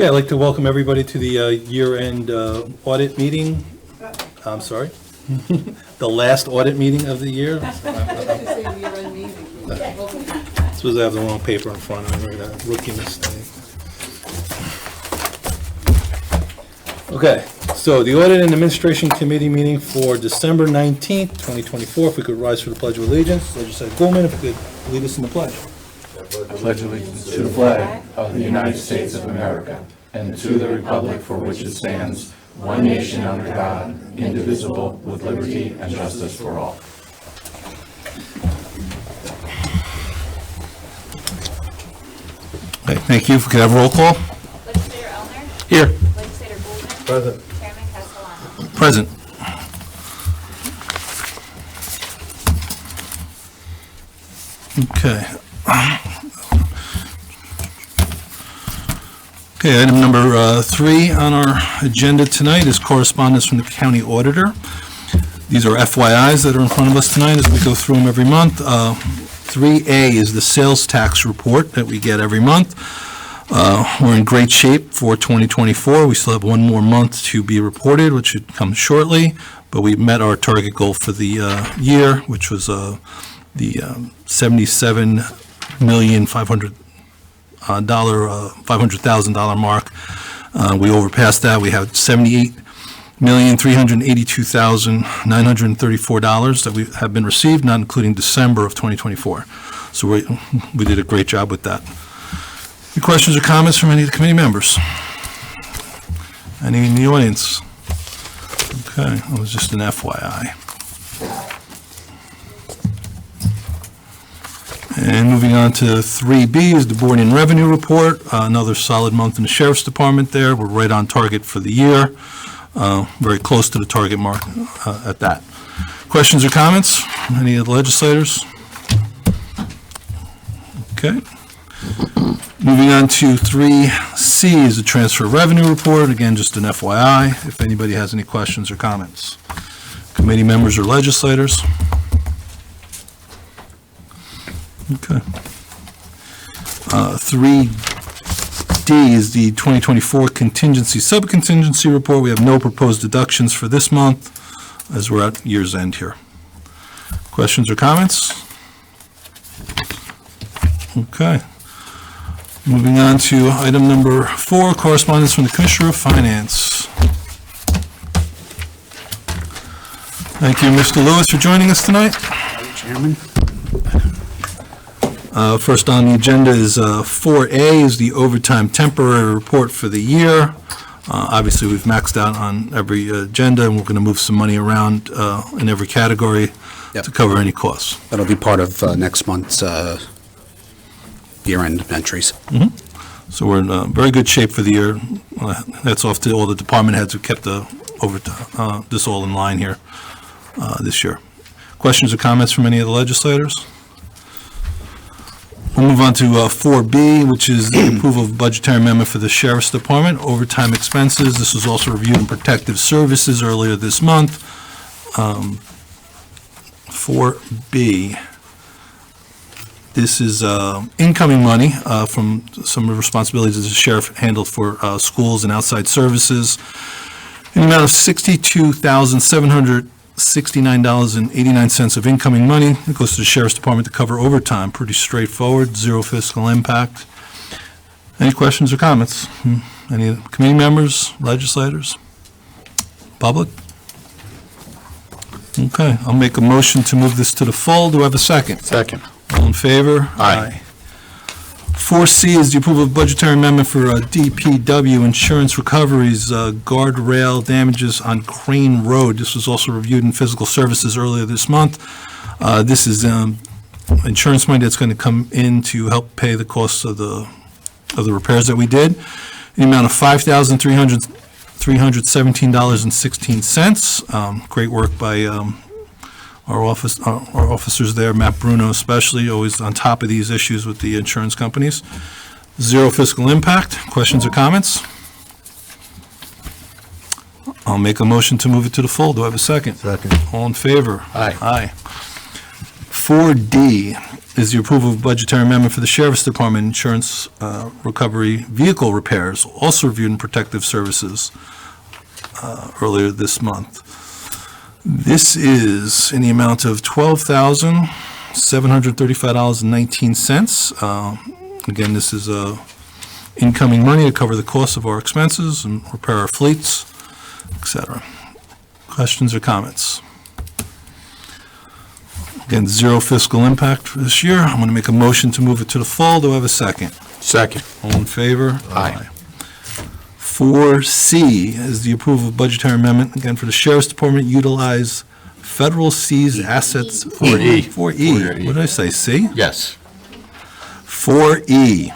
Okay, I'd like to welcome everybody to the year-end audit meeting. I'm sorry, the last audit meeting of the year. Suppose I have the wrong paper in front of me, a rookie mistake. Okay, so the Audit and Administration Committee meeting for December 19th, 2024. If we could rise for the Pledge of Allegiance. Legislator Goldman, if you could lead us in the pledge. I pledge allegiance to the flag of the United States of America and to the republic for which it stands, one nation under God, indivisible, with liberty and justice for all. Okay, thank you. If we could have a roll call. Legislator Elner? Here. Legislator Goldman? Present. Chairman Castellano? Present. Okay. Okay, item number 3 on our agenda tonight is correspondence from the county auditor. These are FYIs that are in front of us tonight as we go through them every month. 3A is the sales tax report that we get every month. We're in great shape for 2024. We still have one more month to be reported, which should come shortly, but we met our target goal for the year, which was the $77,500,000 mark. We overpassed that. We have $78,382,934 that we have been received, not including December of 2024. So we did a great job with that. Any questions or comments from any of the committee members? Any in the audience? Okay, it was just an FYI. And moving on to 3B is the Board and Revenue Report. Another solid month in the Sheriff's Department there. We're right on target for the year. Very close to the target mark at that. Questions or comments? Any of the legislators? Okay. Moving on to 3C is the Transfer Revenue Report. Again, just an FYI, if anybody has any questions or comments. Committee members or legislators? Okay. 3D is the 2024 Contingency SubContingency Report. We have no proposed deductions for this month as we're at year's end here. Questions or comments? Okay. Moving on to item number 4, correspondence from the Commissioner of Finance. Thank you, Mr. Lewis, for joining us tonight. Chairman. First on the agenda is 4A is the overtime temporary report for the year. Obviously, we've maxed out on every agenda, and we're going to move some money around in every category to cover any costs. That'll be part of next month's year-end entries. Mm-hmm. So we're in very good shape for the year. That's off to all the department heads who kept the overtime, this all in line here this year. Questions or comments from any of the legislators? We'll move on to 4B, which is the approval of budgetary amendment for the Sheriff's Department, overtime expenses. This was also reviewed in Protective Services earlier this month. 4B. This is incoming money from some of the responsibilities that the sheriff handled for schools and outside services. In the amount of $62,769.89 of incoming money. It goes to the Sheriff's Department to cover overtime. Pretty straightforward, zero fiscal impact. Any questions or comments? Any committee members, legislators, public? Okay, I'll make a motion to move this to the full. Do I have a second? Second. All in favor? Aye. 4C is the approval of budgetary amendment for DPW insurance recoveries, guardrail damages on Crane Road. This was also reviewed in physical services earlier this month. This is insurance money that's going to come in to help pay the costs of the repairs that we did. The amount of $5,317.16. Great work by our officers there, Matt Bruno especially, always on top of these issues with the insurance companies. Zero fiscal impact. Questions or comments? I'll make a motion to move it to the full. Do I have a second? Second. All in favor? Aye. Aye. 4D is the approval of budgetary amendment for the Sheriff's Department insurance recovery vehicle repairs, also reviewed in Protective Services earlier this month. This is in the amount of $12,735.19. Again, this is incoming money to cover the cost of our expenses and repair our fleets, etc. Questions or comments? Again, zero fiscal impact for this year. I'm going to make a motion to move it to the fall. Do I have a second? Second. All in favor? Aye. 4C is the approval of budgetary amendment, again, for the Sheriff's Department, utilize federal seized assets. 4E. 4E. What did I say, C? Yes. 4E,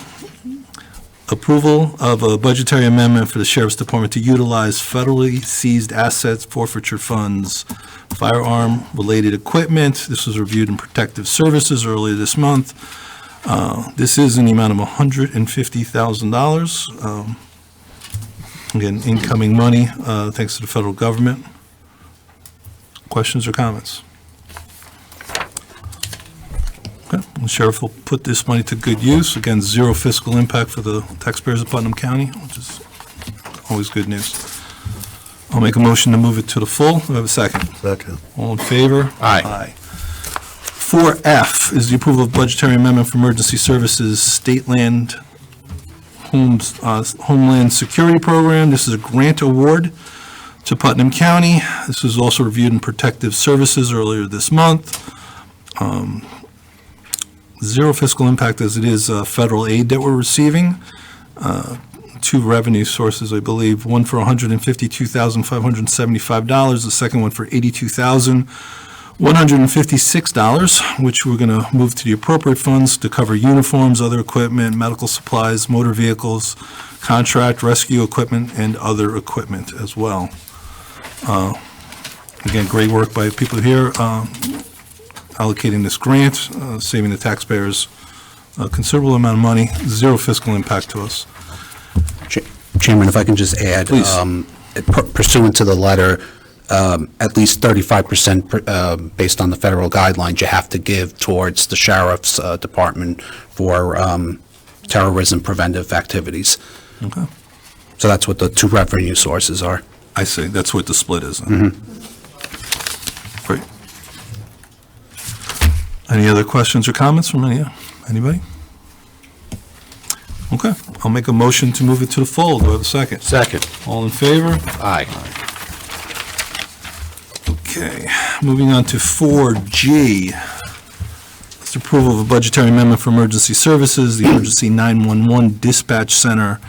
approval of a budgetary amendment for the Sheriff's Department to utilize federally seized assets, forfeiture funds, firearm-related equipment. This was reviewed in Protective Services earlier this month. This is in the amount of $150,000. Again, incoming money, thanks to the federal government. Questions or comments? Okay, the sheriff will put this money to good use. Again, zero fiscal impact for the taxpayers of Putnam County, which is always good news. I'll make a motion to move it to the full. Do I have a second? Second. All in favor? Aye. 4F is the approval of budgetary amendment for emergency services, state land Homeland Security Program. This is a grant award to Putnam County. This was also reviewed in Protective Services earlier this month. Zero fiscal impact as it is federal aid that we're receiving. Two revenue sources, I believe, one for $152,575, the second one for $82,156, which we're going to move to the appropriate funds to cover uniforms, other equipment, medical supplies, motor vehicles, contract, rescue equipment, and other equipment as well. Again, great work by people here allocating this grant, saving the taxpayers a considerable amount of money, zero fiscal impact to us. Chairman, if I can just add. Please. Pursuant to the letter, at least 35% based on the federal guidelines you have to give towards the Sheriff's Department for terrorism preventive activities. Okay. So that's what the two revenue sources are. I see, that's what the split is. Great. Any other questions or comments from anybody? Okay, I'll make a motion to move it to the full. Do I have a second? Second. All in favor? Aye. Okay, moving on to 4G. It's approval of a budgetary amendment for emergency services, the Emergency 911 Dispatch Center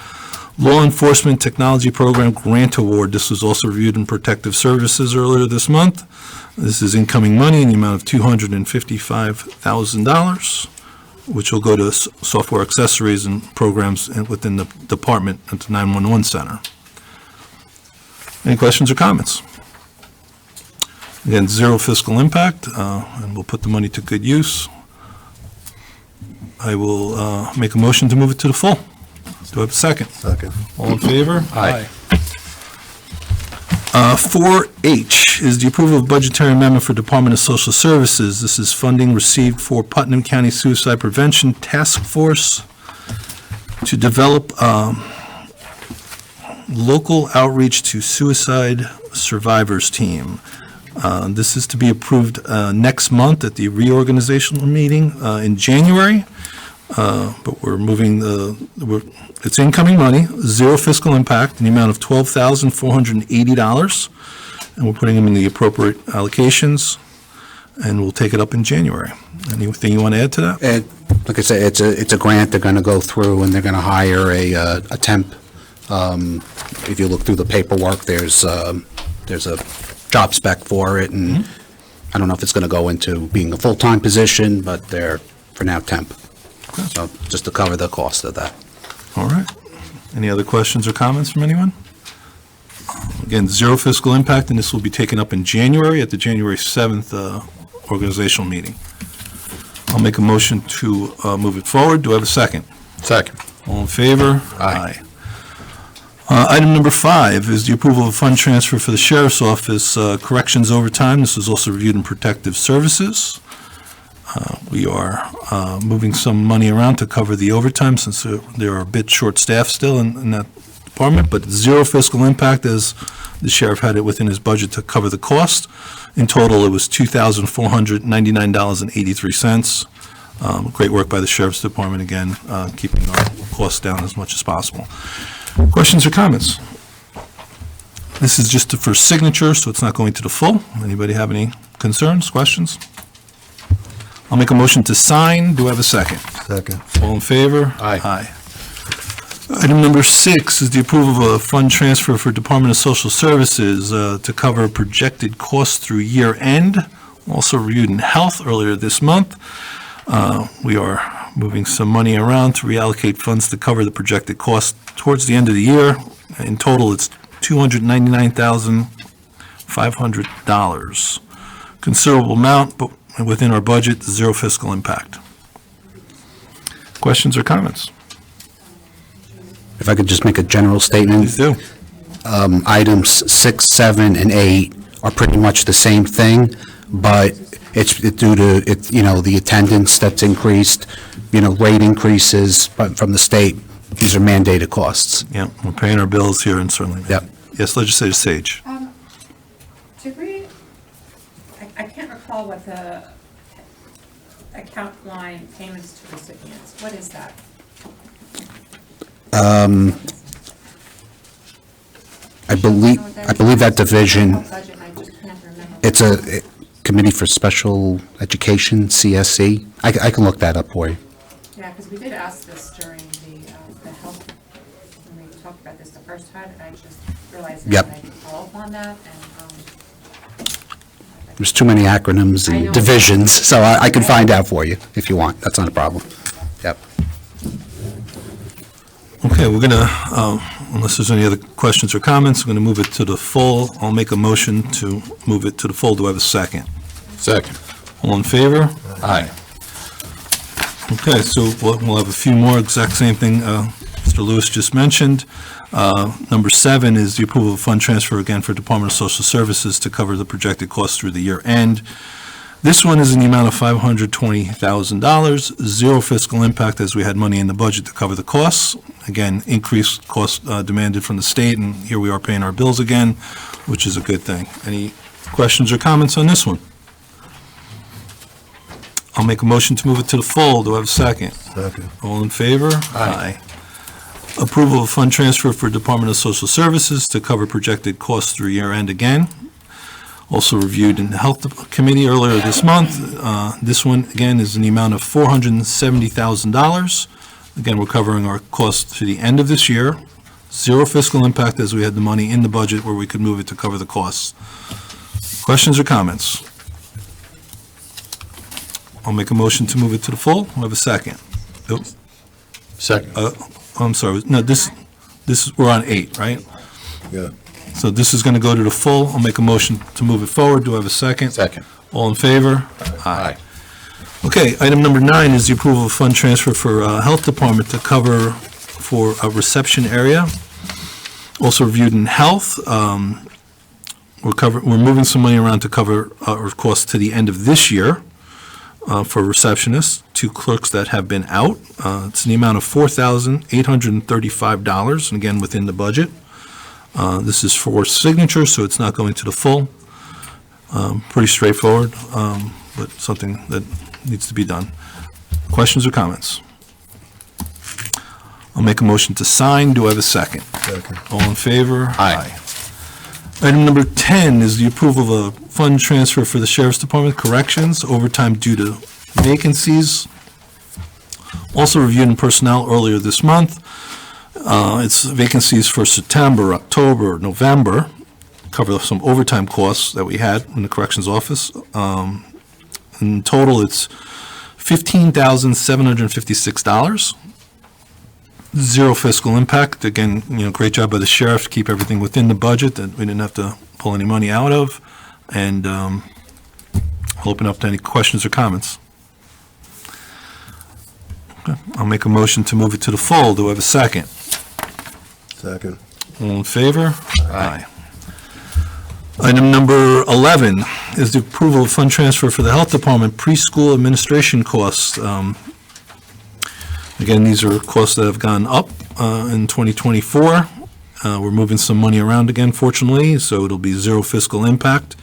Law Enforcement Technology Program Grant Award. This was also reviewed in Protective Services earlier this month. This is incoming money in the amount of $255,000, which will go to software accessories and programs within the department at the 911 center. Any questions or comments? Again, zero fiscal impact, and we'll put the money to good use. I will make a motion to move it to the full. Do I have a second? Second. All in favor? Aye. 4H is the approval of budgetary amendment for Department of Social Services. This is funding received for Putnam County Suicide Prevention Task Force to develop local outreach to suicide survivors team. This is to be approved next month at the reorganizational meeting in January. But we're moving it's incoming money, zero fiscal impact in the amount of $12,480, and we're putting them in the appropriate allocations, and we'll take it up in January. Anything you want to add to that? And like I said, it's a grant they're going to go through, and they're going to hire a temp. If you look through the paperwork, there's a job spec for it, and I don't know if it's going to go into being a full-time position, but they're, for now, temp. So just to cover the cost of that. All right. Any other questions or comments from anyone? Again, zero fiscal impact, and this will be taken up in January at the January 7th organizational meeting. I'll make a motion to move it forward. Do I have a second? Second. All in favor? Aye. Item number 5 is the approval of a fund transfer for the Sheriff's Office corrections overtime. This was also reviewed in Protective Services. We are moving some money around to cover the overtime since they are a bit short-staffed still in that department, but zero fiscal impact as the sheriff had it within his budget to cover the cost. In total, it was $2,499.83. Great work by the sheriff's department, again, keeping our costs down as much as possible. Questions or comments? This is just for signature, so it's not going to the full. Anybody have any concerns, questions? I'll make a motion to sign. Do I have a second? Second. All in favor? Aye. Item number 6 is the approval of a fund transfer for Department of Social Services to cover projected costs through year end. Also reviewed in health earlier this month. We are moving some money around to reallocate funds to cover the projected costs towards the end of the year. In total, it's $299,500. Considerable amount, but within our budget, zero fiscal impact. Questions or comments? If I could just make a general statement. Please do. Items 6, 7, and 8 are pretty much the same thing, but it's due to, the attendance that's increased, rate increases from the state. These are mandated costs. Yeah, we're paying our bills here and certainly. Yep. Yes, Legislator Sage. Did we, I can't recall what the account line payments to recipients, what is that? I believe that division, Budget, I just can't remember. it's a Committee for Special Education, CSE. I can look that up for you. Yeah, because we did ask this during the health, when we talked about this the first time, and I just realized that Yep. I didn't follow up on that, and, There's too many acronyms I and know. divisions, so I can find out for you if you want. That's not a problem. Yep. Okay, we're going to, unless there's any other questions or comments, we're going to move it to the full. I'll make a motion to move it to the full. Do I have a second? Second. All in favor? Aye. Okay, so we'll have a few more, exact same thing Mr. Lewis just mentioned. Number 7 is the approval of fund transfer, again, for Department of Social Services to cover the projected costs through the year end. This one is in the amount of $520,000, zero fiscal impact as we had money in the budget to cover the costs. Again, increased costs demanded from the state, and here we are paying our bills again, which is a good thing. Any questions or comments on this one? I'll make a motion to move it to the full. Do I have a second? Second. All in favor? Aye. Approval of fund transfer for Department of Social Services to cover projected costs through year end again. Also reviewed in the Health Committee earlier this month. This one, again, is in the amount of $470,000. Again, we're covering our costs to the end of this year. Zero fiscal impact as we had the money in the budget where we could move it to cover the costs. Questions or comments? I'll make a motion to move it to the full. I'll have a second. Nope. Second. I'm sorry, no, we're on 8, right? Yeah. So this is going to go to the full. I'll make a motion to move it forward. Do I have a second? Second. All in favor? Aye. Okay, item number 9 is the approval of fund transfer for Health Department to cover for a reception area. Also reviewed in Health. We're moving some money around to cover our costs to the end of this year for receptionists, 2 clerks that have been out. It's in the amount of $4,835, and again, within the budget. This is for signature, so it's not going to the full. Pretty straightforward, but something that needs to be done. Questions or comments? I'll make a motion to sign. Do I have a second? Second. All in favor? Aye. Item number 10 is the approval of a fund transfer for the Sheriff's Department Corrections, overtime due to vacancies. Also reviewed in personnel earlier this month. It's vacancies for September, October, November, cover some overtime costs that we had in the Corrections Office. In total, it's $15,756. Zero fiscal impact. Again, great job by the sheriff to keep everything within the budget that we didn't have to pull any money out of. And I'll open up to any questions or comments. Okay, I'll make a motion to move it to the full. Do I have a second? Second. All in favor? Aye. Item number 11 is the approval of fund transfer for the Health Department preschool administration costs. Again, these are costs that have gone up in 2024. We're moving some money around again, fortunately, so it'll be zero fiscal impact.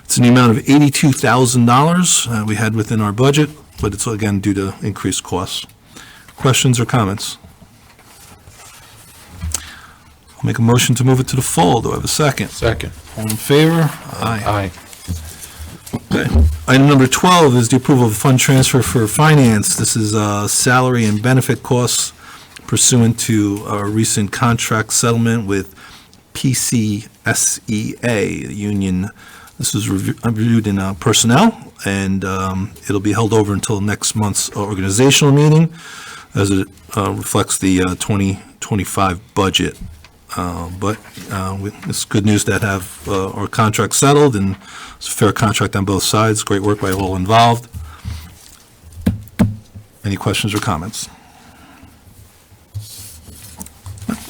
It's in the amount of $82,000 we had within our budget, but it's again due to increased costs. Questions or comments? I'll make a motion to move it to the full. Do I have a second? Second. All in favor? Aye. Okay. Item number 12 is the approval of fund transfer for finance. This is salary and benefit costs pursuant to our recent contract settlement with PCSEA, the union. This was reviewed in personnel, and it'll be held over until next month's organizational meeting, as it reflects the 2025 budget. But it's good news that have our contract settled, and it's a fair contract on both sides. Great work by all involved. Any questions or comments?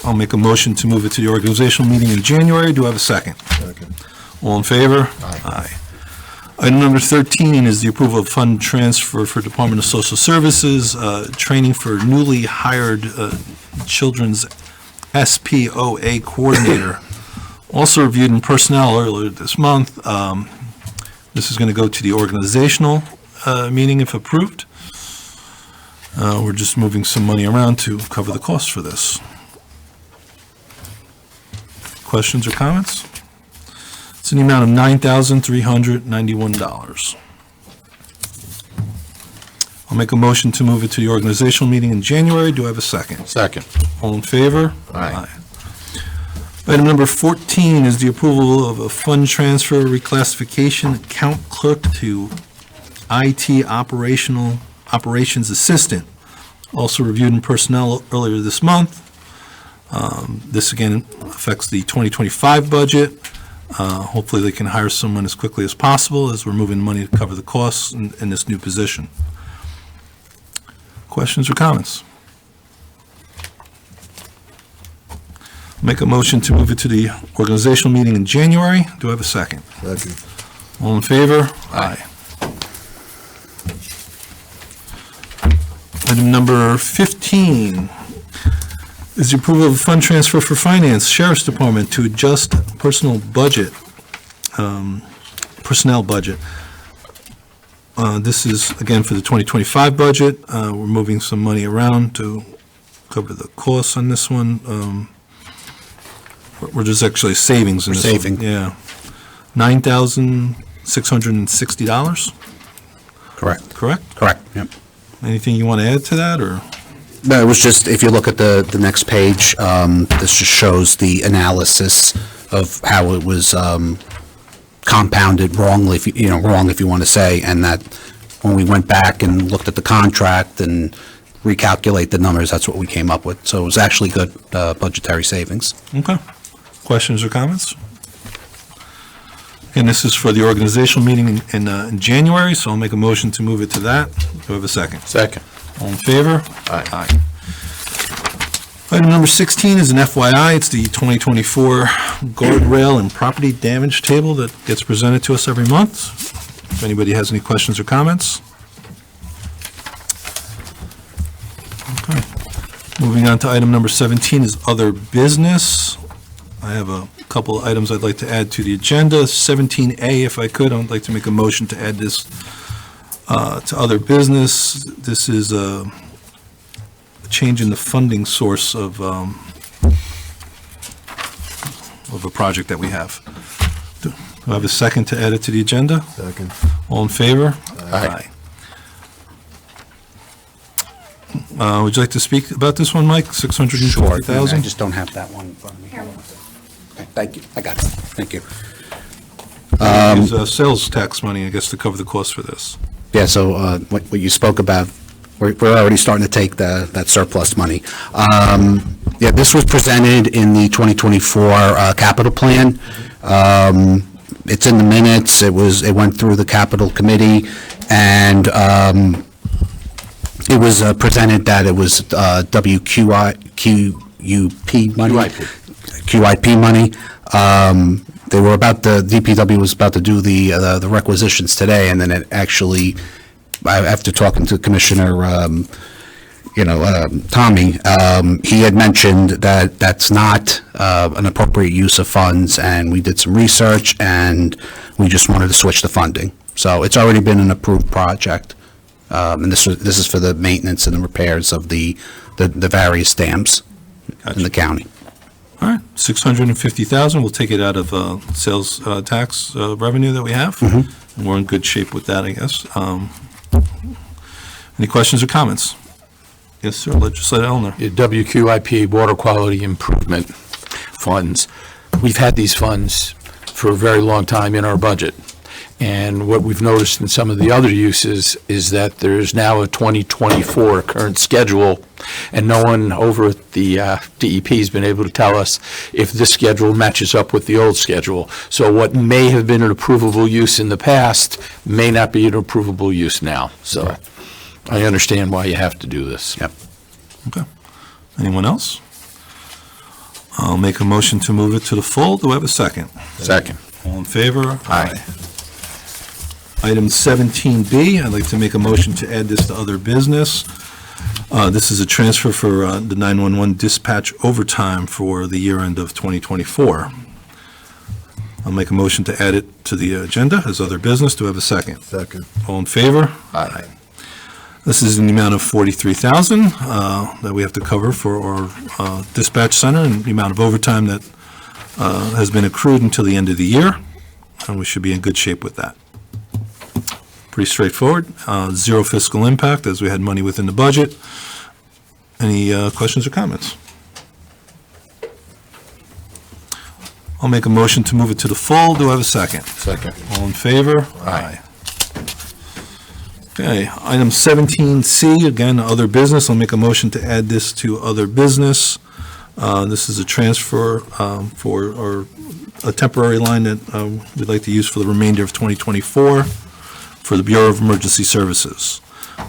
I'll make a motion to move it to the organizational meeting in January. Do I have a second? Second. All in favor? Aye. Item number 13 is the approval of fund transfer for Department of Social Services, training for newly hired children's SPOA coordinator. Also reviewed in personnel earlier this month. This is going to go to the organizational meeting if approved. We're just moving some money around to cover the costs for this. Questions or comments? It's in the amount of $9,391. I'll make a motion to move it to the organizational meeting in January. Do I have a second? Second. All in favor? Aye. Item number 14 is the approval of a fund transfer reclassification account clerk to IT operations assistant. Also reviewed in personnel earlier this month. This again affects the 2025 budget. Hopefully they can hire someone as quickly as possible as we're moving money to cover the costs in this new position. Questions or comments? Make a motion to move it to the organizational meeting in January. Do I have a second? Second. All in favor? Aye. Item number 15 is the approval of fund transfer for finance, Sheriff's Department, to adjust personnel budget. This is, again, for the 2025 budget. We're moving some money around to cover the costs on this one. We're just actually savings in this one. Saving. Yeah. $9,660, Correct. correct? Correct, yep. Anything you want to add to that, or? No, it was just, if you look at the next page, this just shows the analysis of how it was compounded wrongly, wrong if you want to say, and that when we went back and looked at the contract and recalculate the numbers, that's what we came up with. So it was actually good budgetary savings. Okay. Questions or comments? And this is for the organizational meeting in January, so I'll make a motion to move it to that. Do I have a second? Second. All in favor? Aye. Item number 16 is an FYI. It's the 2024 Guardrail and Property Damage Table that gets presented to us every month. If anybody has any questions or comments. Okay. Moving on to item number 17 is other business. I have a couple of items I'd like to add to the agenda. 17A, if I could, I'd like to make a motion to add this to other business. This is a change in the funding source of a project that we have. Do I have a second to add it to the agenda? Second. All in favor? Aye. Would you like to speak about this one, Mike? I $650,000? just don't have that one in front of me. Here. Okay, thank you, I got it, thank you. Use sales tax money, I guess, to cover the cost for this. Yeah, so what you spoke about, we're already starting to take that surplus money. Yeah, this was presented in the 2024 capital plan. It's in the minutes, it went through the capital committee, and it was presented that it was QUP money. QIP money. They were DPW was about to do the requisitions today, and then it actually, after talking to Commissioner, Tommy, he had mentioned that that's not an appropriate use of funds, and we did some research, and we just wanted to switch the funding. So it's already been an approved project, and this is for the maintenance and the repairs of the various dams in the county. All right, $650,000, we'll take it out of sales tax revenue that we have, and we're in good shape with that, I guess. Any questions or comments? Yes, sir, Legislator Elner. WQIP Water Quality Improvement Funds. We've had these funds for a very long time in our budget. And what we've noticed in some of the other uses is that there's now a 2024 current schedule, and no one over at the DEP has been able to tell us if this schedule matches up with the old schedule. So what may have been an approvable use in the past may not be an approvable use now. So I understand why you have to do this. Yep. Okay. Anyone else? I'll make a motion to move it to the full. Do I have a second? Second. All in favor? Aye. Item 17B, I'd like to make a motion to add this to other business. This is a transfer for the 911 dispatch overtime for the year end of 2024. I'll make a motion to add it to the agenda as other business. Do I have a second? Second. All in favor? Aye. This is in the amount of $43,000 that we have to cover for our dispatch center, and the amount of overtime that has been accrued until the end of the year, and we should be in good shape with that. Pretty straightforward. Zero fiscal impact, as we had money within the budget. Any questions or comments? I'll make a motion to move it to the full. Do I have a second? Second. All in favor? Aye. Okay, item 17C, again, other business. I'll make a motion to add this to other business. This is a transfer for a temporary line that we'd like to use for the remainder of 2024 for the Bureau of Emergency Services.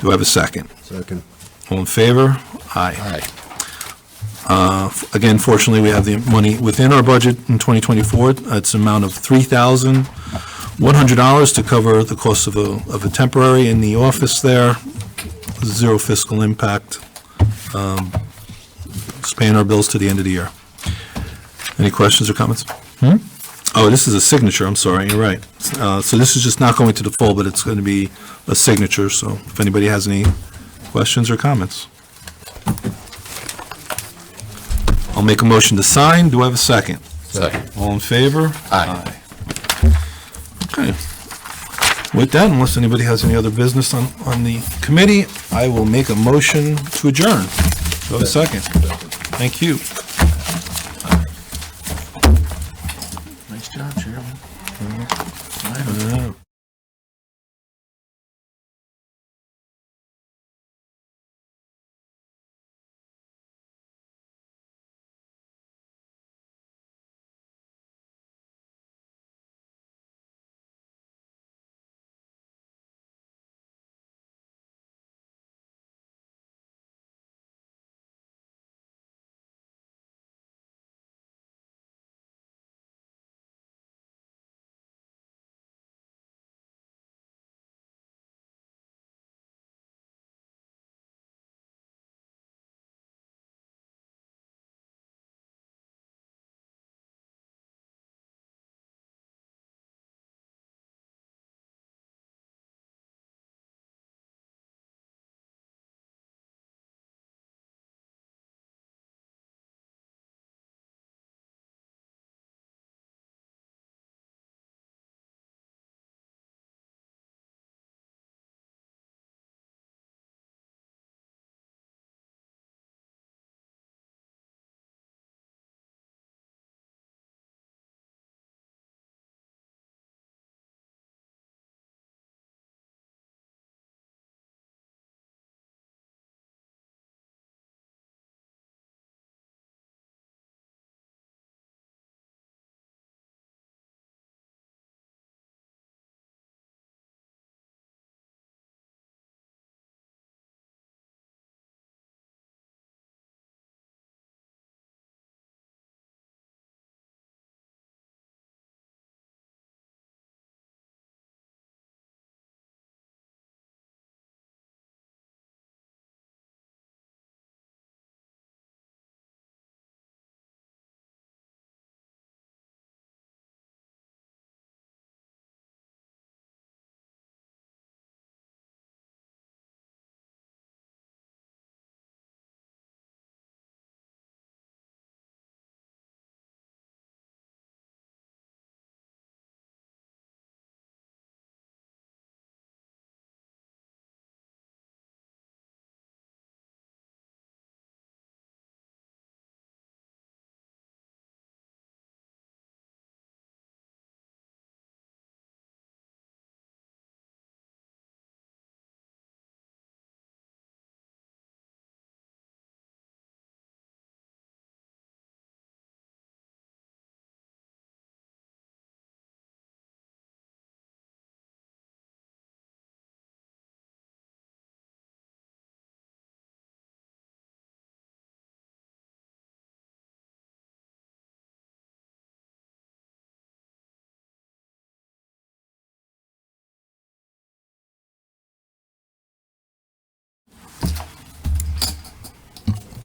Do I have a second? Second. All in favor? Aye. Again, fortunately, we have the money within our budget in 2024. It's an amount of $3,100 to cover the cost of a temporary in the office there. Zero fiscal impact. Just paying our bills to the end of the year. Any questions or comments? Oh, this is a signature, I'm sorry, you're right. So this is just not going to the full, but it's going to be a signature, so if anybody has any questions or comments. I'll make a motion to sign. Do I have a second? Second. All in favor? Aye. Okay. With that, unless anybody has any other business on the committee, I will make a motion to adjourn. Do I have a second? Thank you. Nice job, Chairman.